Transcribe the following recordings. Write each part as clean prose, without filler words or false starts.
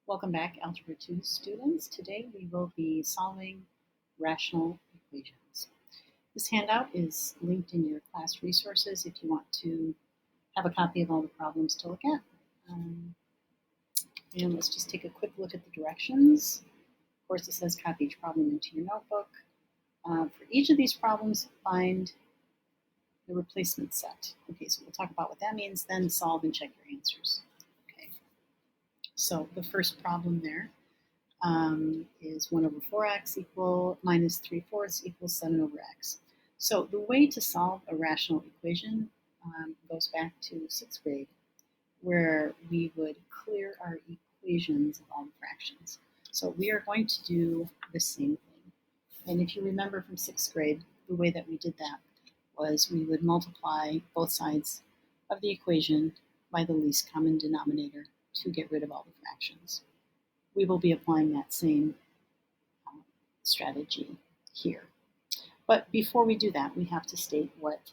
Welcome back, Algebra 2 students. Today we will be solving rational equations. This handout is linked in your class resources if you want to have a copy of all the problems to look at. And let's just take a quick look at the directions. Of course, it says copy each problem into your notebook. For each of these problems, find the replacement set. Okay, so we'll talk about what that means, then solve and check your answers. Okay, so the first problem there is 1 over 4x equal minus 3/4 equals 7 over x. So the way to solve a rational equation goes back to 6th grade, where we would clear our equations of all the fractions. So we are going to do the same thing. And if you remember from 6th grade, the way that we did that was we would multiply both sides of the equation by the least common denominator to get rid of all the fractions. We will be applying that same strategy here. But before we do that, we have to state what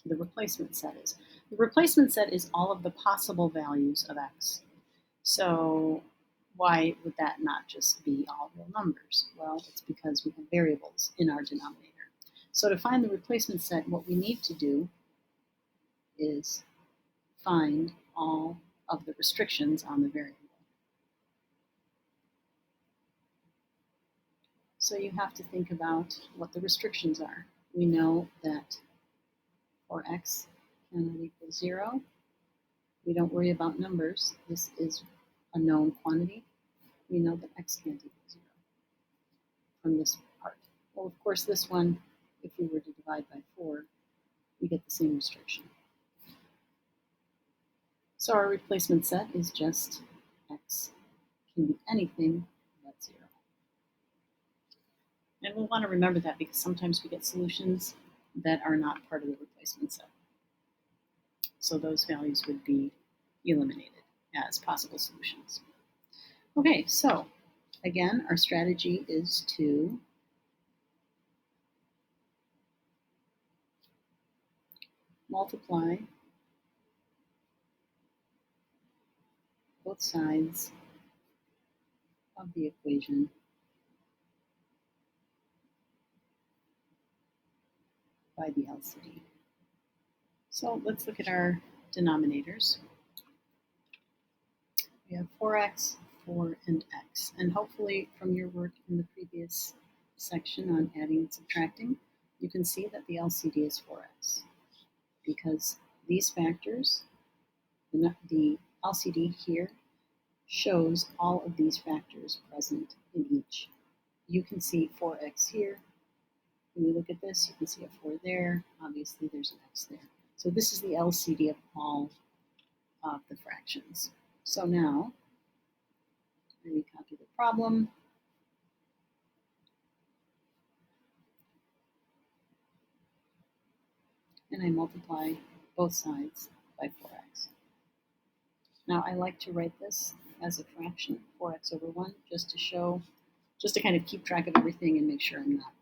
the replacement set is. The replacement set is all of the possible values of x. So why would that not just be all real numbers? Well, it's because we have variables in our denominator. So to find the replacement set, what we need to do is find all of the restrictions on the variable. So you have to think about what the restrictions are. We know that for x cannot equal 0. We don't worry about numbers. This is a known quantity. We know that x can't equal 0 from this part. Well, of course, this one, if we were to divide by 4, we get the same restriction. So our replacement set is just x can be anything but 0. And we'll want to remember that because sometimes we get solutions that are not part of the replacement set. So those values would be eliminated as possible solutions. Okay, so again, our strategy is to multiply both sides of the equation by the LCD. So let's look at our denominators. We have 4x, 4, and x. And hopefully from your work in the previous section on adding and subtracting, you can see that the LCD is 4x. Because these factors, the LCD here shows all of these factors present in each. You can see 4x here. When you look at this, you can see a 4 there. Obviously, there's an x there. So this is the LCD of all of the fractions. So now, let me copy the problem. And I multiply both sides by 4x. Now, I like to write this as a fraction, 4x over 1, just to kind of keep track of everything and make sure I'm not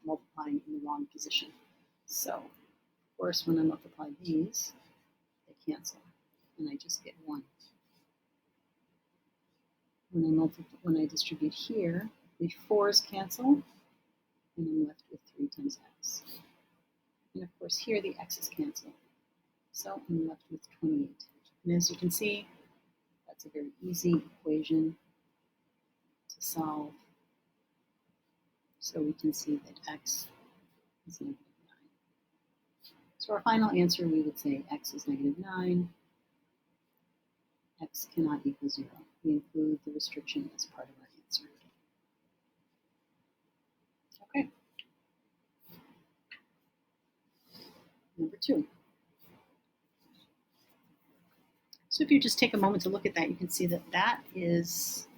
multiplying in the wrong position. So, of course, when I multiply these, they cancel, and I just get 1. When I distribute here, the 4's cancel, and I'm left with 3 times x. And of course, here the x's cancel, so I'm left with 28. And as you can see, that's a very easy equation to solve. So we can see that x is -9. So our final answer, we would say x is -9. X cannot equal 0. We include the restriction as part of our answer. Okay. Number 2. So if you just take a moment to look at that, you can see that that is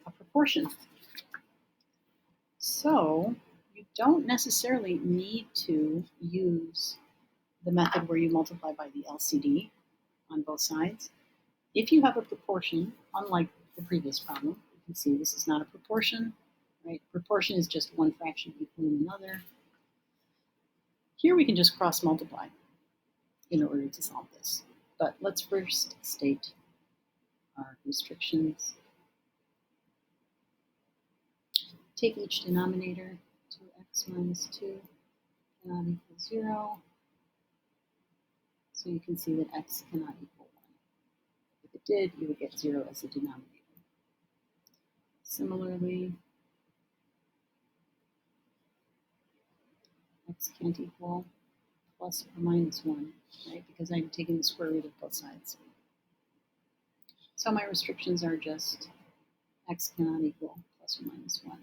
a proportion. So you don't necessarily need to use the method where you multiply by the LCD on both sides. If you have a proportion, unlike the previous problem, you can see this is not a proportion, right? Proportion is just one fraction equaling another. Here we can just cross multiply in order to solve this. But let's first state our restrictions. Take each denominator, 2x minus 2 cannot equal 0. So you can see that x cannot equal 1. If it did, you would get 0 as a denominator. Similarly, x can't equal plus or minus 1, right? Because I'm taking the square root of both sides. So my restrictions are just x cannot equal plus or minus 1.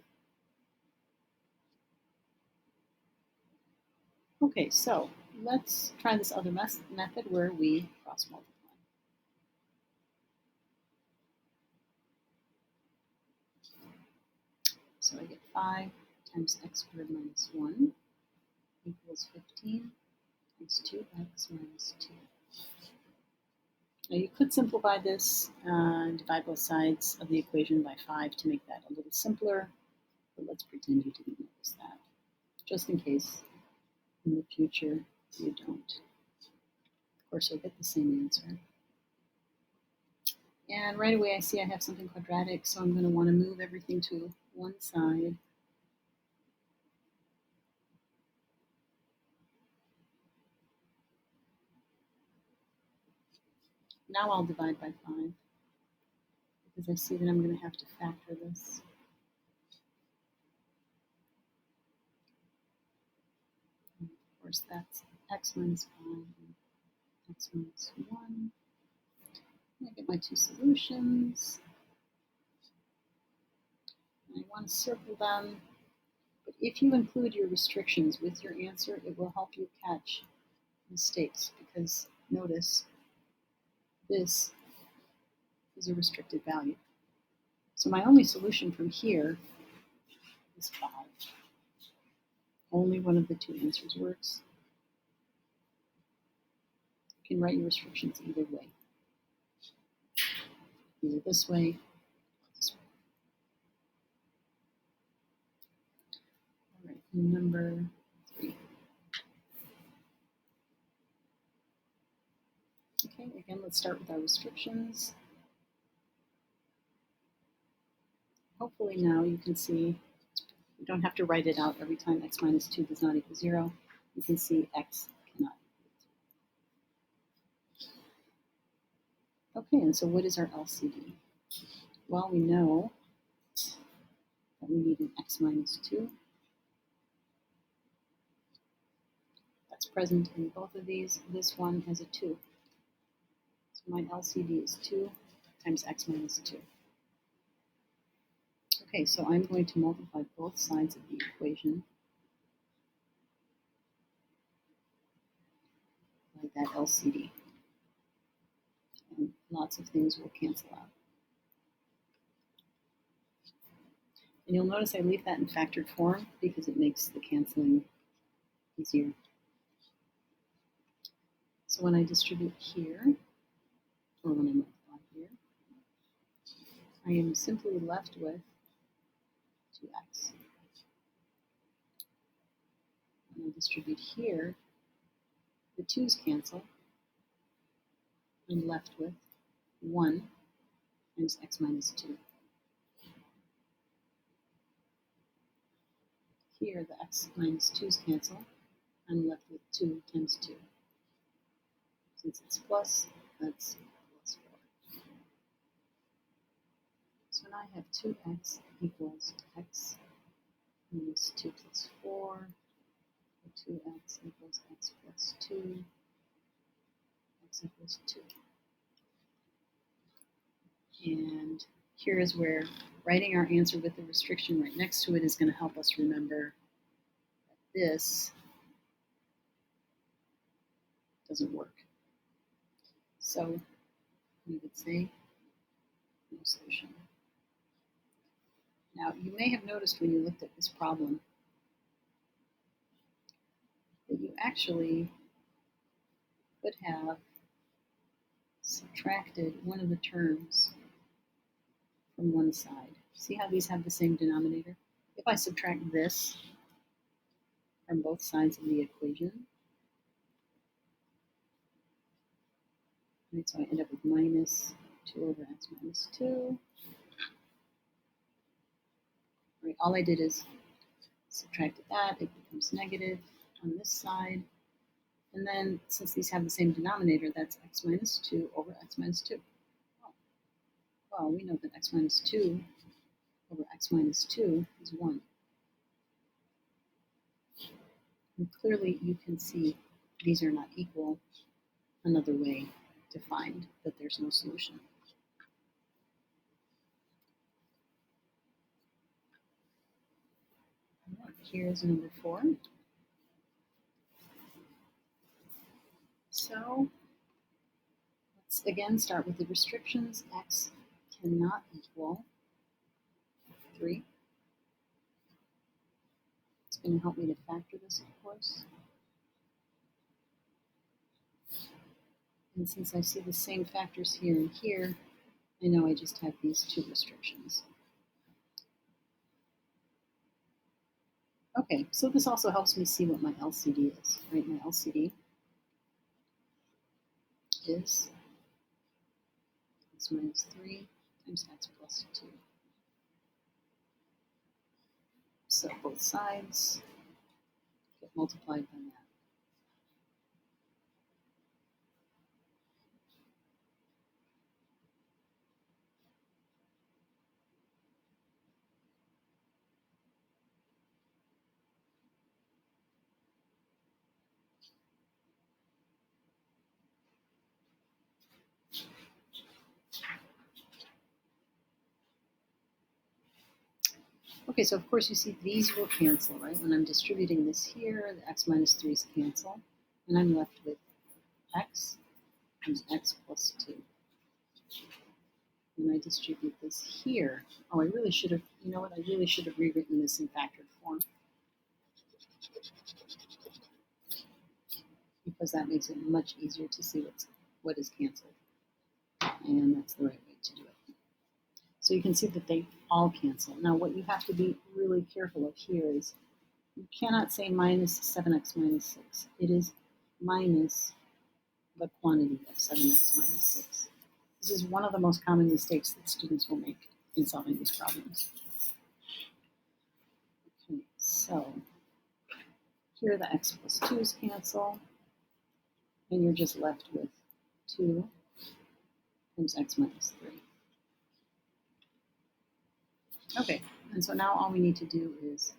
Okay, so let's try this other method where we cross multiply. So I get 5 times x squared minus 1 equals 15 times 2x minus 2. Now you could simplify this and divide both sides of the equation by 5 to make that a little simpler, but let's pretend you didn't notice that, just in case in the future you don't. Of course, you'll get the same answer. And right away I see I have something quadratic, so I'm going to want to move everything to one side. Now I'll divide by 5, because I see that I'm going to have to factor this. And of course, that's x minus 5 and x minus 1. I get my two solutions. I want to circle them, but if you include your restrictions with your answer, it will help you catch mistakes, because notice this is a restricted value. So my only solution from here is 5. Only one of the two answers works. You can write your restrictions either way. Either this way or this way. All right, number 3. Okay, again, let's start with our restrictions. Hopefully now you can see, you don't have to write it out every time x minus 2 does not equal 0. You can see x cannot equal 0. Okay, and so what is our LCD? Well, we know that we need an x minus 2. That's present in both of these. This one has a 2. So my LCD is 2 times x minus 2. Okay, so I'm going to multiply both sides of the equation by that LCD. And lots of things will cancel out. And you'll notice I leave that in factored form because it makes the canceling easier. So when I distribute here, or when I multiply here, I am simply left with 2x. When I distribute here, the 2's cancel. I'm left with 1 times x minus 2. Here, the x minus 2's cancel. I'm left with 2 times 2. Since it's plus, that's plus 4. So now I have 2x equals x minus 2 plus 4, or 2x equals x plus 2, x equals 2. And here is where writing our answer with the restriction right next to it is going to help us remember that this doesn't work. So we would say no solution. Now, you may have noticed when you looked at this problem that you actually could have subtracted one of the terms from one side. See how these have the same denominator? If I subtract this from both sides of the equation, right, so I end up with minus 2 over x minus 2. Right, all I did is subtracted that, it becomes negative on this side. And then, since these have the same denominator, that's x minus 2 over x minus 2. Oh. Well, we know that x minus 2 over x minus 2 is 1. And clearly, you can see these are not equal. Another way to find that there's no solution. Here's number 4. So let's again start with the restrictions. X cannot equal 3. It's going to help me to factor this, of course. And since I see the same factors here and here, I know I just have these 2 restrictions. Okay, so this also helps me see what my LCD is, right? My LCD is x minus 3 times x plus 2. So both sides get multiplied by that. Okay, so of course you see these will cancel, right? When I'm distributing this here, the x minus 3's cancel, and I'm left with x times x plus 2. When I distribute this here, oh, I really should have, you know what, I really should have rewritten this in factored form, because that makes it much easier to see what is canceled. And that's the right way to do it. So you can see that they all cancel. Now what you have to be really careful of here is you cannot say minus 7x minus 6. It is minus the quantity of 7x minus 6. This is one of the most common mistakes that students will make in solving these problems. Okay, so here the x plus 2's cancel, and you're just left with 2 times x minus 3. Okay, and so now all we need to do is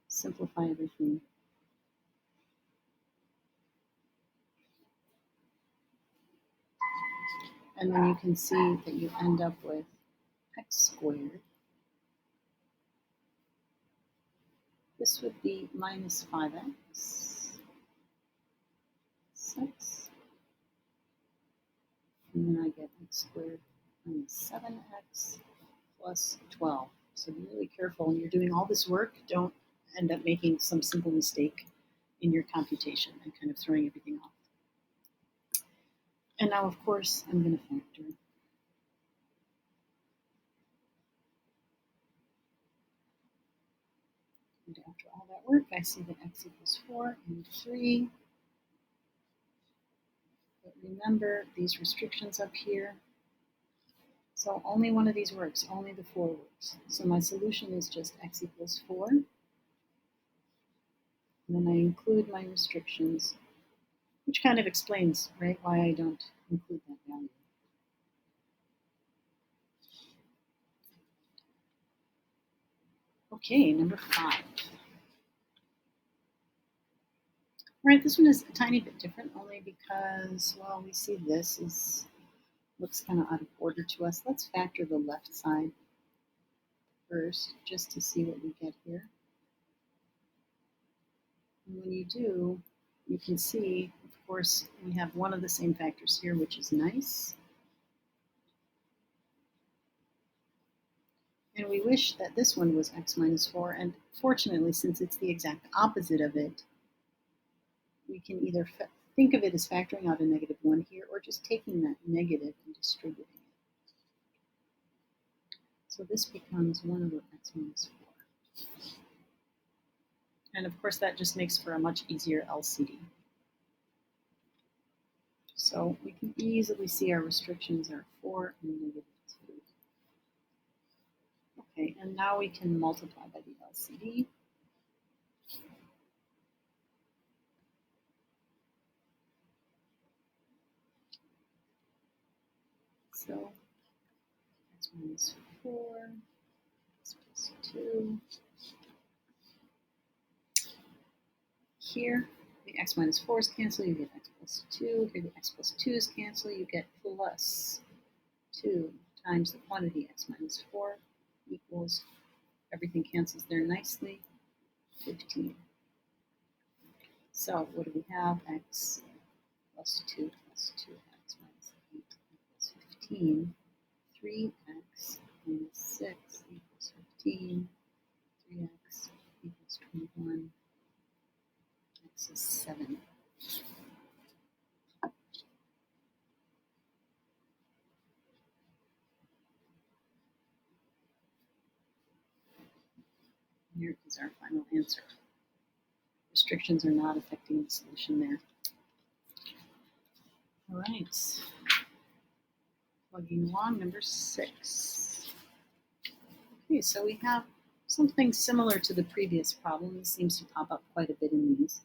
simplify everything. And then you can see that you end up with x squared. This would be minus 5x, 6. And then I get x squared minus 7x plus 12. So be really careful when you're doing all this work. Don't end up making some simple mistake in your computation and kind of throwing everything off. And now, of course, I'm going to factor. And after all that work, I see that x equals 4 and 3. But remember these restrictions up here. So only one of these works, only the 4 works. So my solution is just x equals 4. And then I include my restrictions, which kind of explains, right, why I don't include that value. Okay, number 5. All right, this one is a tiny bit different, only because, well, we see this looks kind of out of order to us. Let's factor the left side first, just to see what we get here. And when you do, you can see, of course, we have one of the same factors here, which is nice. And we wish that this one was x minus 4, and fortunately, since it's the exact opposite of it, we can either think of it as factoring out a negative 1 here, or just taking that negative and distributing it. So this becomes 1 over x minus 4. And of course, that just makes for a much easier LCD. So we can easily see our restrictions are 4 4 and negative 2. Okay, and now we can multiply by the LCD. So x minus 4, x plus 2. Here, the x minus 4's cancel, you get x plus 2. Here, the x plus 2's cancel, you get plus 2 times the quantity x minus 4 equals, everything cancels there nicely, 15. So what do we have? X plus 2 plus 2x minus 8 equals 15. 3x minus 6 equals 15. 3x equals 21. X is 7. Here is our final answer. Restrictions are not affecting the solution there. All right. Plugging along, number 6. Okay, so we have something similar to the previous problem. This seems to pop up quite a bit in these.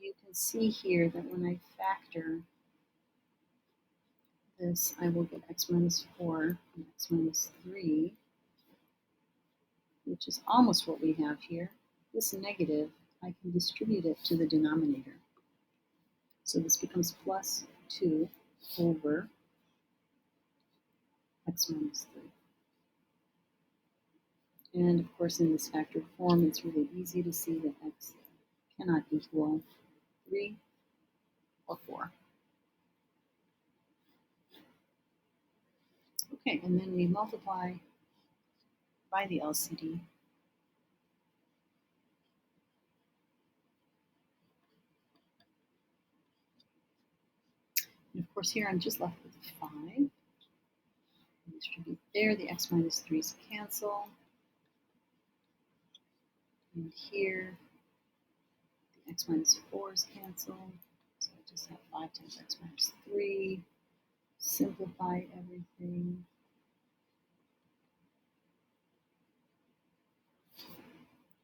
You can see here that when I factor this, I will get x minus 4 and x minus 3, which is almost what we have here. This negative, I can distribute it to the denominator. So this becomes plus 2 over x minus 3. And of course, in this factored form, it's really easy to see that x cannot equal 3 or 4. Okay, and then we multiply by the LCD. And of course, here I'm just left with 5. Distribute there, the x minus 3's cancel. And here, the x minus 4's cancel. So I just have 5 times x minus 3. Simplify everything.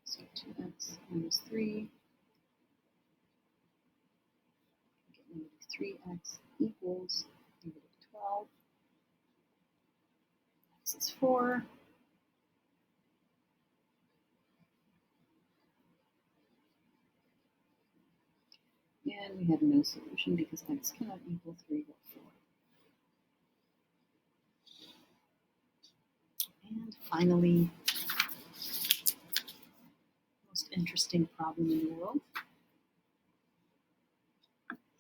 So 2x minus 3. Get negative 3x equals negative 12. X is 4. And we have no solution because x cannot equal 3 or 4. And finally, most interesting problem in the world.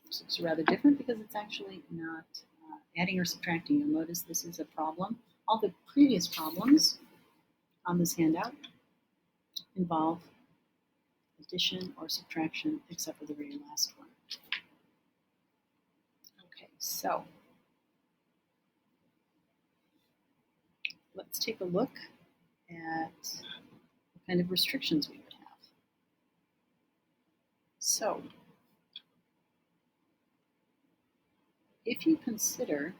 This looks rather different because it's actually not adding or subtracting. You'll notice this is a problem. All the previous problems on this handout involve addition or subtraction, except for the very last one. Okay, so let's take a look at what kind of restrictions we would have. So if you consider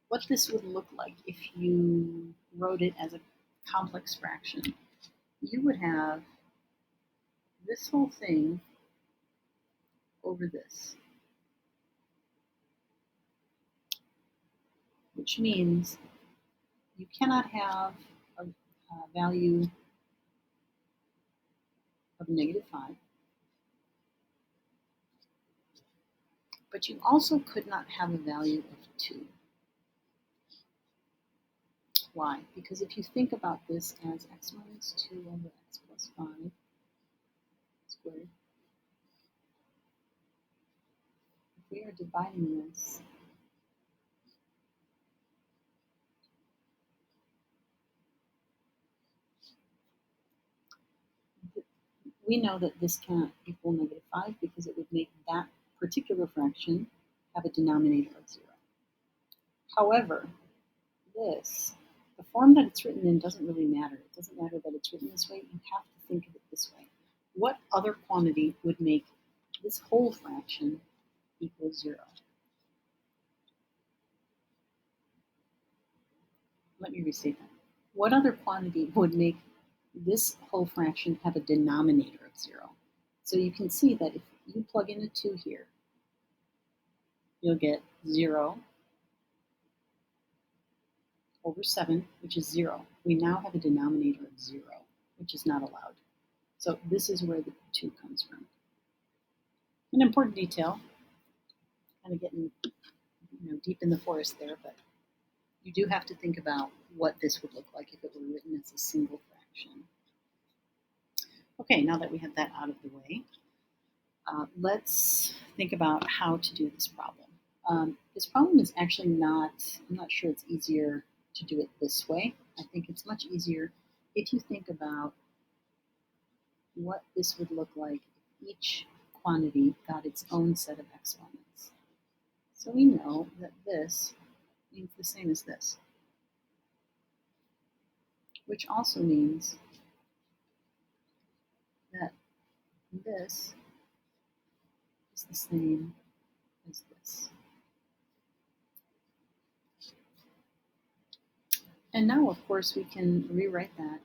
what this would look like if you wrote it as a complex fraction, you would have this whole thing over this, which means you cannot have a value of negative 5, but you also could not have a value of 2. Why? Because if you think about this as x minus 2 over x plus 5 squared, if we are dividing this, we know that this cannot equal negative 5 because it would make that particular fraction have a denominator of 0. However, this, the form that it's written in doesn't really matter. It doesn't matter that it's written this way. You have to think of it this way. What other quantity would make this whole fraction equal 0? let me restate that. What other quantity would make this whole fraction have a denominator of 0? So you can see that if you plug in a 2 here, you'll get 0 over 7, which is 0. We now have a denominator of 0, which is not allowed. So this is where the 2 comes from. An important detail, kind of getting deep in the forest there, but you do have to think about what this would look like if it were written as a single fraction. Okay, now that we have that out of the way, let's think about how to do this problem. This problem is actually not, I'm not sure it's easier to do it this way. I think it's much easier if you think about what this would look like if each quantity got its own set of exponents. So we know that this means the same as this, which also means that this is the same as this. And now, of course, we can rewrite that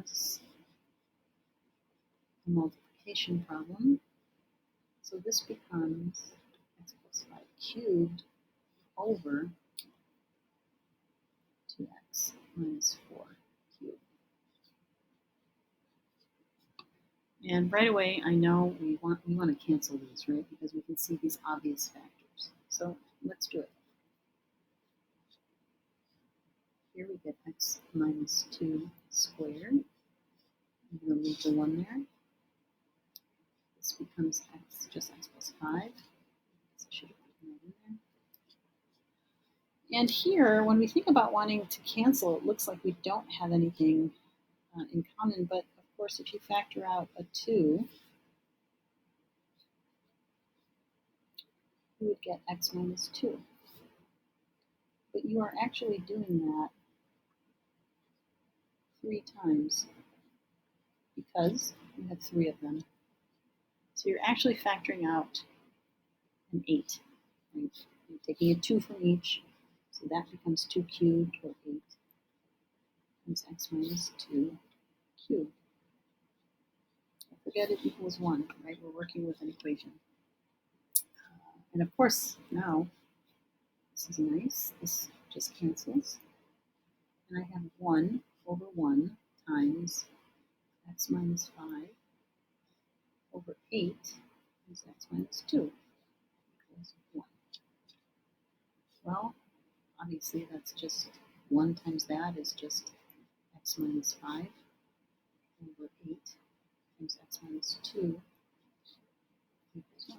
as a multiplication problem. So this becomes x plus 5 cubed over 2x minus 4 cubed. And right away, I know we want to cancel these, right? Because we can see these obvious factors. So let's do it. Here we get x minus 2 squared. I'm going to leave the 1 there. This becomes just x plus 5. I should have put that in there. And here, when we think about wanting to cancel, it looks like we don't have anything in common. But of course, if you factor out a 2, you would get x minus 2. But you are actually doing that 3 times because you have 3 of them. So you're actually factoring out an 8. Right? You're taking a 2 from each, so that becomes 2 cubed, or 8 times x minus 2 cubed. Don't forget it equals 1, right? We're working with an equation. And of course, now, this is nice. This just cancels. And I have 1 over 1 times x minus 5 over 8 times x minus 2 equals 1. Well, obviously that's just 1 times that is just x minus 5 over 8 times x minus 2 equals 1.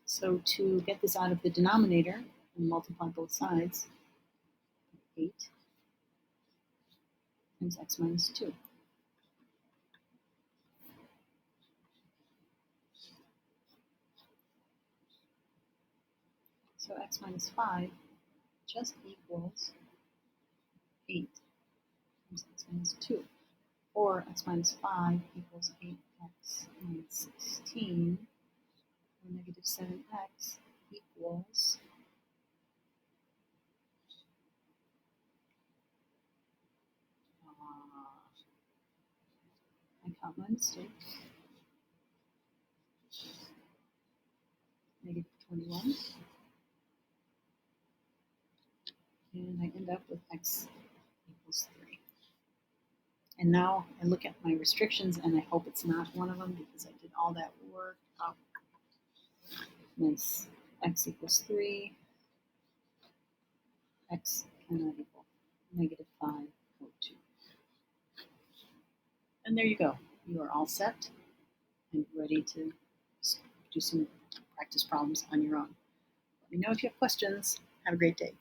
So to get this out of the denominator and multiply both sides, 8 times x minus 2. So x minus 5 just equals 8 times x minus 2. Or x minus 5 equals 8x minus 16, or negative 7x equals I caught my mistake. Negative 21. And I end up with x equals 3. And now I look at my restrictions and I hope it's not one of them because I did all that work. Nice. X equals 3. X cannot equal negative 5 or 2. And there you go. You are all set and ready to do some practice problems on your own. Let me know if you have questions. Have a great day.